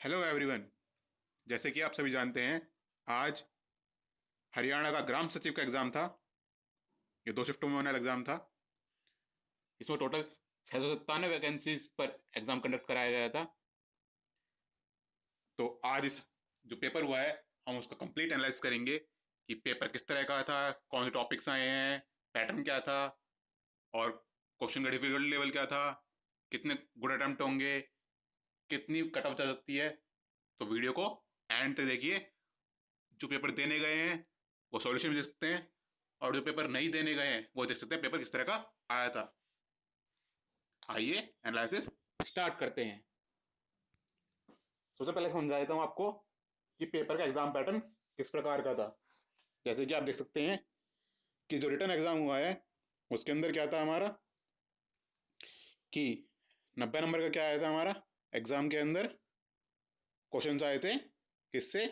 Hello everyone. जैसे कि आप सभी जानते हैं, आज हरियाणा का ग्राम सचिव का एग्जाम था। ये 2 शिफ्टों में होने वाला एग्जाम था। इसमें टोटल 697 वैकेंसीज पर एग्जाम कंडक्ट कराया गया था। तो आज इस जो पेपर हुआ है, हम उसका कंप्लीट एनालाइज करेंगे कि पेपर किस तरह का था, कौन से टॉपिक्स आए हैं, पैटर्न क्या था, और क्वेश्चन का डिफिकल्टी लेवल क्या था, कितने गुड अटेम्प्ट होंगे, कितनी कट ऑफ जा सकती है। तो वीडियो को एंड तक देखिए। जो पेपर देने गए हैं वो सॉल्यूशन भी देख सकते हैं, और जो पेपर नहीं देने गए हैं वो देख सकते हैं पेपर किस तरह का आया था। आइए एनालिसिस स्टार्ट करते हैं। सबसे पहले समझा देता हूँ आपको कि पेपर का एग्जाम पैटर्न किस प्रकार का था। जैसे कि आप देख सकते हैं कि जो रिटर्न एग्जाम हुआ है उसके अंदर क्या था हमारा, कि 90 नंबर का क्या आया था हमारा एग्जाम के अंदर। क्वेश्चन आए थे किससे,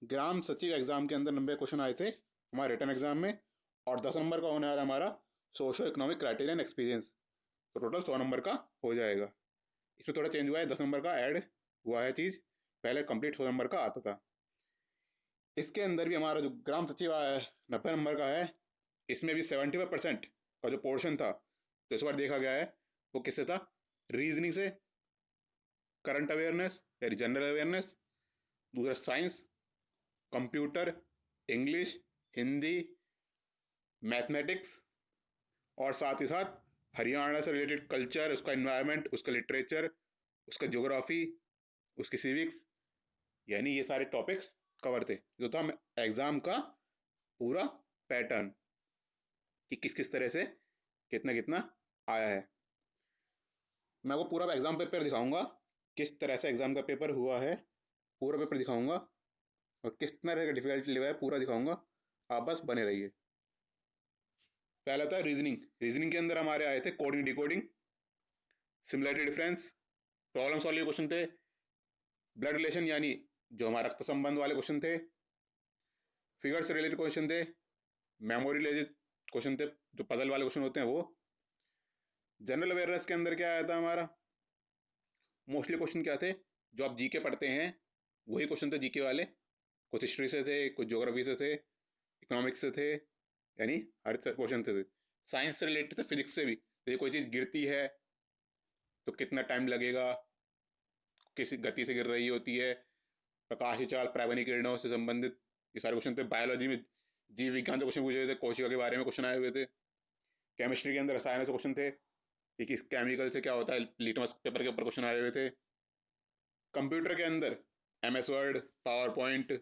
ग्राम सचिव एग्जाम के अंदर 90 क्वेश्चन आए थे हमारे रिटर्न एग्जाम में। और 10 नंबर का होने वाला हमारा सोशो इकोनॉमिक क्राइटेरियन एक्सपीरियंस। तो टोटल 100 नंबर का हो जाएगा। इसमें थोड़ा चेंज हुआ है, 10 नंबर का ऐड हुआ है चीज। पहले कंप्लीट 100 नंबर का आता था। इसके अंदर भी हमारा जो ग्राम सचिव आया है 90 नंबर का है। इसमें भी 75% का जो पोर्शन था, तो इस बार देखा गया है वो किससे था, रीजनिंग से, करंट अवेयरनेस यानी जनरल अवेयरनेस, दूसरा science, computer, English, Hindi, mathematics, और साथ ही साथ हरियाणा से रिलेटेड कल्चर, उसका इन्वायरमेंट, उसका लिटरेचर, उसका ज्योग्राफी, उसकी सिविक्स, यानी ये सारे टॉपिक्स कवर थे। जो था एग्जाम का पूरा पैटर्न कि किस किस तरह से कितना कितना आया है। मैं वो पूरा एग्जाम पेपर दिखाऊंगा, किस तरह से एग्जाम का पेपर हुआ है, पूरा पेपर दिखाऊंगा, और किस तरह का डिफिकल्टी लेवल है पूरा दिखाऊंगा। आप बस बने रहिए। पहला था रीजनिंग। रीजनिंग के अंदर हमारे आए थे coding, decoding, similarity, difference, problem solving question थे, ब्लड रिलेशन यानी जो हमारा रक्त संबंध वाले क्वेश्चन थे, फिगर से रिलेटेड क्वेश्चन थे, मेमोरी रिलेटेड क्वेश्चन थे, जो पजल वाले क्वेश्चन होते हैं वो। जनरल अवेयरनेस के अंदर क्या आया था हमारा, मोस्टली क्वेश्चन क्या थे जो आप जीके पढ़ते हैं वही क्वेश्चन थे जीके वाले। कुछ हिस्ट्री से थे, कुछ ज्योग्राफी से थे, इकोनॉमिक्स से थे, यानी हर क्वेश्चन थे। साइंस से रिलेटेड थे, फिजिक्स से भी। तो कोई चीज गिरती है तो कितना टाइम लगेगा, किस गति से गिर रही होती है, प्रकाश चाल, पराबैंगनी किरणों से संबंधित ये सारे क्वेश्चन थे। बायोलॉजी में जीव विज्ञान से क्वेश्चन पूछे हुए थे, कोशिका के बारे में क्वेश्चन आए हुए थे। केमिस्ट्री के अंदर रसायन से क्वेश्चन थे कि किस केमिकल से क्या होता है, लिटमस पेपर के ऊपर क्वेश्चन आए हुए थे। कंप्यूटर के अंदर MS वर्ड, पावर पॉइंट,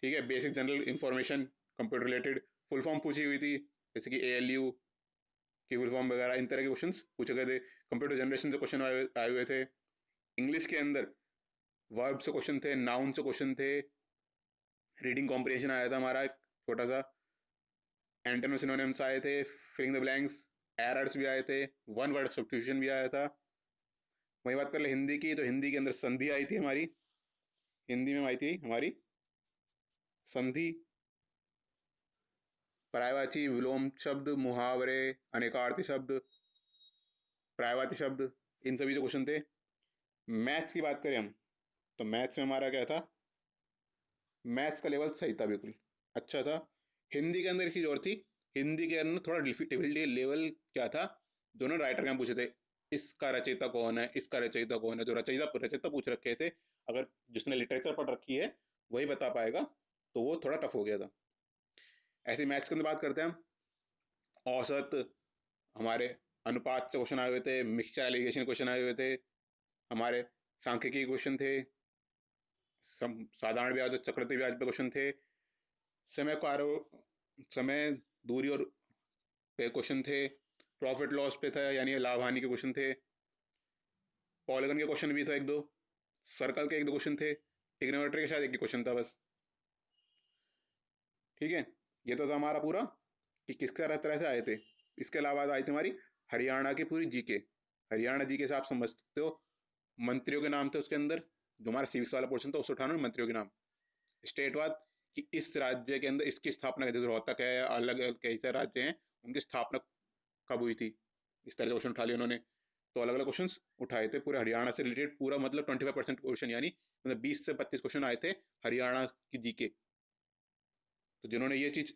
ठीक है, basic general information computer related, full form पूछी हुई थी, जैसे कि ALU की फुल फॉर्म वगैरह, इन तरह के क्वेश्चन पूछे गए थे। कंप्यूटर जनरेशन से क्वेश्चन आए हुए थे। इंग्लिश के अंदर वर्ब से क्वेश्चन थे, नाउन से क्वेश्चन थे, रीडिंग कॉम्प्रिहेंशन आया था हमारा एक छोटा सा, एंटोनिम सिनोनिम्स आए थे, फिलिंग द ब्लैंक्स, एरर्स भी आए थे, वन वर्ड सब्स्टिट्यूशन भी आया था। वही बात कर ले हिंदी की, तो हिंदी के अंदर संधि आई थी हमारी। हिंदी में आई थी हमारी संधि, पर्यायवाची, विलोम शब्द, मुहावरे, अनेकार्थी शब्द, पर्यायवाची शब्द, इन सभी जो क्वेश्चन थे। मैथ्स की बात करें हम, तो मैथ्स में हमारा क्या था, मैथ्स का लेवल सही था, बिल्कुल अच्छा था। हिंदी के अंदर एक चीज और थी, हिंदी के अंदर थोड़ा डिफिकल्टी लेवल क्या था, दोनों राइटर के हम पूछे थे, इसका रचयिता कौन है, इसका रचयिता कौन है, जो रचयिता रचयिता पूछ रखे थे, अगर जिसने लिटरेचर पढ़ रखी है वही बता पाएगा, तो वो थोड़ा टफ हो गया था। ऐसे मैथ्स के अंदर बात करते हैं हम, औसत, हमारे अनुपात से क्वेश्चन आए हुए थे, मिक्सचर एलिगेशन क्वेश्चन आए हुए थे हमारे, सांख्यिकी क्वेश्चन थे, साधारण ब्याज और चक्रवृद्धि ब्याज पे क्वेश्चन थे, समय कार्य, समय, दूरी और पे क्वेश्चन थे, प्रॉफिट लॉस पे था यानी लाभ हानि के क्वेश्चन थे, पॉलीगन के क्वेश्चन भी था एक दो, सर्कल के एक दो क्वेश्चन थे, ट्रिग्नोमेट्री के शायद एक ही क्वेश्चन था बस। ठीक है, ये तो था हमारा पूरा कि किस तरह से आए थे। इसके अलावा आई थी हमारी हरियाणा की पूरी जीके। हरियाणा जीके से आप समझ सकते हो, मंत्रियों के नाम थे उसके अंदर, जो हमारा सिविक्स वाला पोर्शन था 198 मंत्रियों के नाम, स्टेटवाद, कि इस राज्य के अंदर इसकी स्थापना, जैसे रोहतक है, अलग अलग कई सारे राज्य हैं, उनकी स्थापना कब हुई थी, इस तरह से क्वेश्चन उठा लिया उन्होंने। तो अलग अलग क्वेश्चन उठाए थे पूरे हरियाणा से रिलेटेड, पूरा मतलब 25% क्वेश्चन, यानी मतलब 20 से 25 क्वेश्चन आए थे हरियाणा की जीके। तो जिन्होंने ये चीज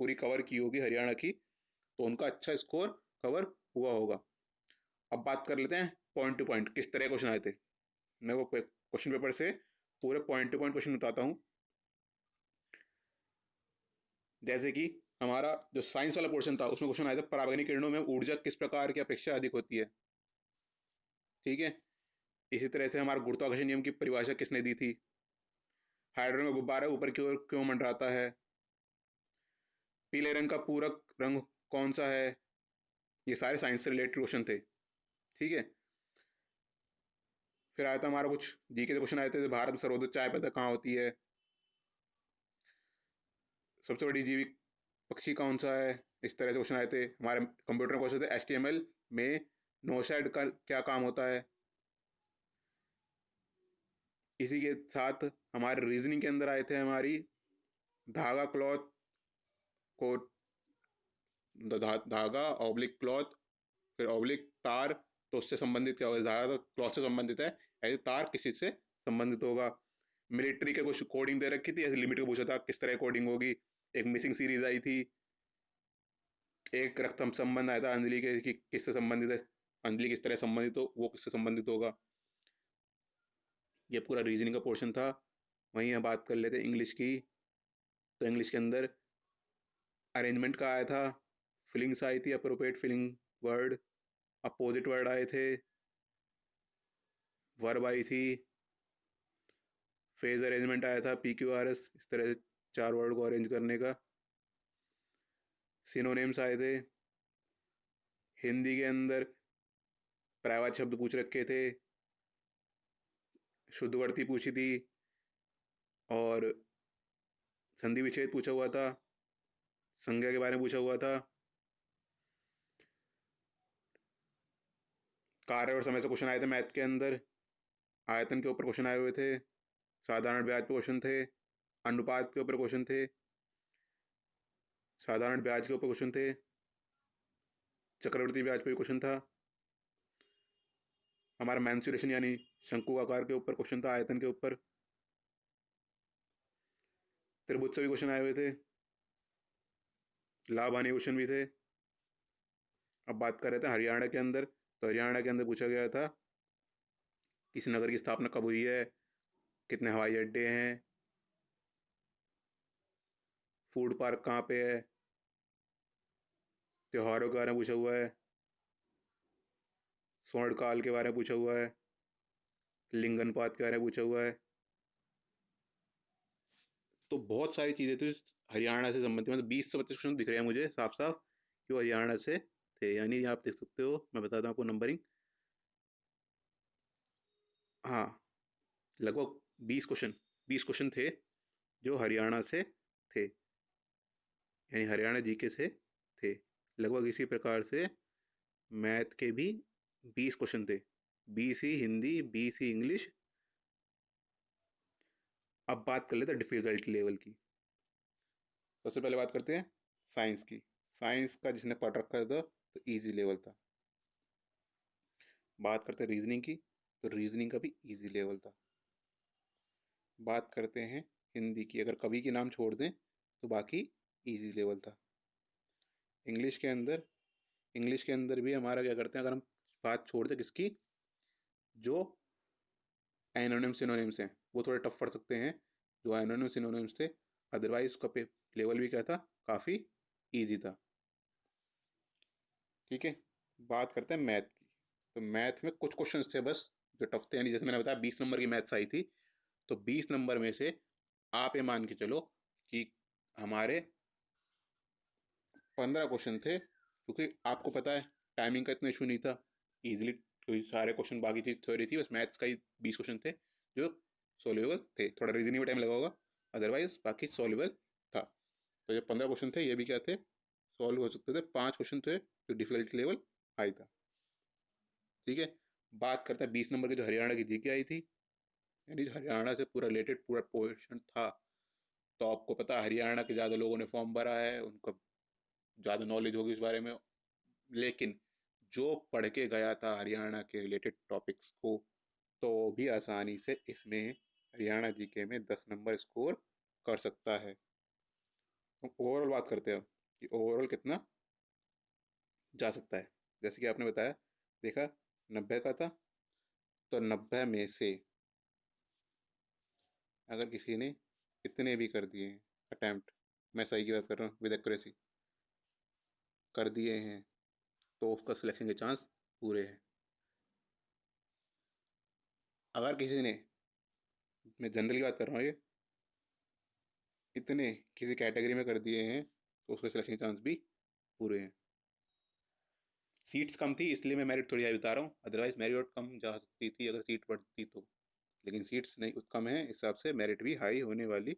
पूरी कवर की होगी हरियाणा की, तो उनका अच्छा स्कोर कवर हुआ होगा। अब बात कर लेते हैं पॉइंट टू पॉइंट किस तरह क्वेश्चन आए थे। मैं वो क्वेश्चन पेपर से पूरे पॉइंट टू पॉइंट क्वेश्चन बताता हूँ। जैसे कि हमारा जो साइंस वाला पोर्शन था उसमें क्वेश्चन आया था, पराबैंगनी किरणों में ऊर्जा किस प्रकार की अपेक्षा अधिक होती है। ठीक है। इसी तरह से हमारा गुरुत्वाकर्षण नियम की परिभाषा किसने दी थी। हाइड्रोजन का गुब्बारा ऊपर की ओर क्यों मंडराता है। पीले रंग का पूरक रंग कौन सा है। ये सारे साइंस से रिलेटेड क्वेश्चन थे। ठीक है। फिर आया था हमारा कुछ जीके के क्वेश्चन आए थे, भारत में सर्वोच्च चाय पत्ता कहाँ होती है। सबसे बड़ी जीवी पक्षी कौन सा है। इस तरह से क्वेश्चन आए थे हमारे कंप्यूटर में। क्वेश्चन थे HTML में नोशेड का क्या काम होता है। इसी के साथ हमारे रीजनिंग के अंदर आए थे हमारी धागा क्लॉथ को, धागा ऑब्लिक क्लॉथ, फिर ऑब्लिक तार, तो उससे संबंधित क्या होगा। धागा तो क्लॉथ से संबंधित है, ऐसे तार किसी से संबंधित होगा। मिलिट्री के कुछ कोडिंग दे रखी थी, ऐसे लिमिट को पूछा था किस तरह कोडिंग होगी। एक मिसिंग सीरीज आई थी। एक रक्त संबंध आया था अंजलि के कि किससे संबंधित है, अंजलि किस तरह संबंधित हो, वो किससे संबंधित होगा। ये पूरा रीजनिंग का पोर्शन था। वहीं हम बात कर लेते हैं इंग्लिश की। तो इंग्लिश के अंदर अरेंजमेंट का आया था, फिलिंग्स आई थी, appropriate filling word, opposite word आए थे, वर्ब आई थी, फेज अरेंजमेंट आया था, PQRS, इस तरह से 4 वर्ड को अरेंज करने का। सिनोनिम्स आए थे। हिंदी के अंदर पर्यायवाची शब्द पूछ रखे थे, शुद्धवर्ती पूछी थी, और संधि विच्छेद पूछा हुआ था, संज्ञा के बारे में पूछा हुआ था। कार्य और समय से क्वेश्चन आए थे मैथ के अंदर। आयतन के ऊपर क्वेश्चन आए हुए थे, साधारण ब्याज पे क्वेश्चन थे, अनुपात के ऊपर क्वेश्चन थे, साधारण ब्याज के ऊपर क्वेश्चन थे, चक्रवृद्धि ब्याज पे क्वेश्चन था, हमारा मेंसुरेशन यानी शंकु आकार के ऊपर क्वेश्चन था, आयतन के ऊपर। त्रिभुज से भी क्वेश्चन आए हुए थे, लाभ हानि क्वेश्चन भी थे। अब बात कर रहे थे हरियाणा के अंदर। तो हरियाणा के अंदर पूछा गया था किस नगर की स्थापना कब हुई है, कितने हवाई अड्डे हैं, फूड पार्क कहाँ पे है, त्योहारों के बारे में पूछा हुआ है, स्वर्ण काल के बारे में पूछा हुआ है, लिंगनपात के बारे में पूछा हुआ है। तो बहुत सारी चीजें थी हरियाणा से संबंधित, मतलब 20 से 25 क्वेश्चन दिख रहे हैं मुझे साफ साफ कि वो हरियाणा से थे। यानी आप देख सकते हो, मैं बताता हूँ आपको नंबरिंग। हाँ, लगभग 20 क्वेश्चन थे जो हरियाणा से थे, यानी हरियाणा जीके से थे। लगभग इसी प्रकार से मैथ के भी 20 क्वेश्चन थे, 20 ही हिंदी, 20 ही इंग्लिश। अब बात कर लेते हैं डिफिकल्टी लेवल की। सबसे पहले बात करते हैं साइंस की। साइंस का जिसने पढ़ रखा था तो इजी लेवल था। बात करते हैं रीजनिंग की, तो रीजनिंग का भी इजी लेवल था। बात करते हैं हिंदी की, अगर कवि के नाम छोड़ दें तो बाकी इजी लेवल था। इंग्लिश के अंदर, इंग्लिश के अंदर भी हमारा क्या करते हैं, अगर हम बात छोड़ दें किसकी, जो एनोनिम सिनोनिम्स हैं वो थोड़े टफ पढ़ सकते हैं, जो एनोनिम सिनोनिम्स थे। अदरवाइज उसका लेवल भी क्या था, काफ़ी ईजी था। ठीक है। बात करते हैं मैथ की। तो मैथ में कुछ क्वेश्चंस थे बस जो टफ थे, यानी जैसे मैंने बताया 20 नंबर की मैथ्स आई थी। तो 20 नंबर में से आप ये मान के चलो कि हमारे 15 क्वेश्चन थे, क्योंकि आपको पता है टाइमिंग का इतना इशू नहीं था, इजीली कोई सारे क्वेश्चन, बाकी चीज थ्योरी थी, बस मैथ्स का ही 20 क्वेश्चन थे जो सोल्यूबल थे। थोड़ा रीजनिंग में टाइम लगा होगा, अदरवाइज बाकी सोल्यूबल था। तो जो 15 क्वेश्चन थे ये भी क्या थे, सॉल्व हो सकते थे। 5 क्वेश्चन थे जो डिफिकल्टी लेवल हाई था। ठीक है। बात करते हैं 20 नंबर की जो हरियाणा की जीके आई थी, यानी जो हरियाणा से पूरा रिलेटेड पूरा पोर्शन था। तो आपको पता है हरियाणा के ज़्यादा लोगों ने फॉर्म भरा है, उनको ज़्यादा नॉलेज होगी इस बारे में। लेकिन जो पढ़ के गया था हरियाणा के रिलेटेड टॉपिक्स को, तो भी आसानी से इसमें हरियाणा जीके में 10 नंबर स्कोर कर सकता है। तो ओवरऑल बात करते हैं कि ओवरऑल कितना जा सकता है। जैसे कि आपने बताया, देखा 90 का था, तो 90 में से अगर किसी ने इतने भी कर दिए हैं अटैम्प्ट, मैं सही की बात कर रहा हूँ, विद एक्यूरेसी कर दिए हैं, तो उसका सिलेक्शन के चांस पूरे हैं। अगर किसी ने, मैं जनरल की बात कर रहा हूँ, ये इतने किसी कैटेगरी में कर दिए हैं तो उसके सिलेक्शन के चांस भी पूरे हैं। सीट्स कम थी इसलिए मैं मेरिट थोड़ी हाई बता रहा हूँ, अदरवाइज मेरिट कम जा सकती थी अगर सीट बढ़ती तो, लेकिन सीट्स नहीं कम है, इस हिसाब से मेरिट भी हाई होने वाली।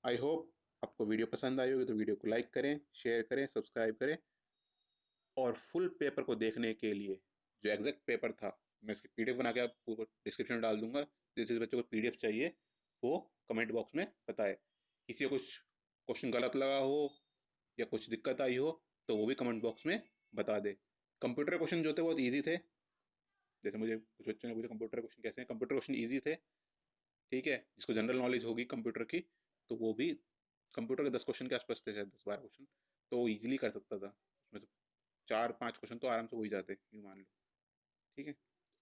आई होप आपको वीडियो पसंद आई होगी, तो वीडियो को लाइक करें, शेयर करें, सब्सक्राइब करें। और फुल पेपर को देखने के लिए, जो एग्जैक्ट पेपर था, मैं इसकी पीडीएफ बना के आपको डिस्क्रिप्शन में डाल दूंगा। जिस बच्चों को पीडीएफ चाहिए वो कमेंट बॉक्स में बताए। किसी को कुछ क्वेश्चन गलत लगा हो या कुछ दिक्कत आई हो तो वो भी कमेंट बॉक्स में बता दे। कंप्यूटर क्वेश्चन जो थे बहुत ईजी थे, जैसे मुझे कुछ बच्चों ने पूछा कंप्यूटर क्वेश्चन कैसे हैं, कंप्यूटर क्वेश्चन ईजी थे, ठीक है। जिसको जनरल नॉलेज होगी कंप्यूटर की, तो वो भी कंप्यूटर के 10 क्वेश्चन के आसपास थे, शायद 10-12 क्वेश्चन, तो वो ईजिली कर सकता था। उसमें तो 4-5 क्वेश्चन तो आराम से हो ही जाते, यूँ मान लो, ठीक है।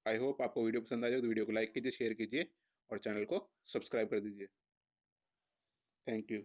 आई होप आपको वीडियो पसंद आ जाए, तो वीडियो को लाइक कीजिए, शेयर कीजिए और चैनल को सब्सक्राइब कर दीजिए। Thank you.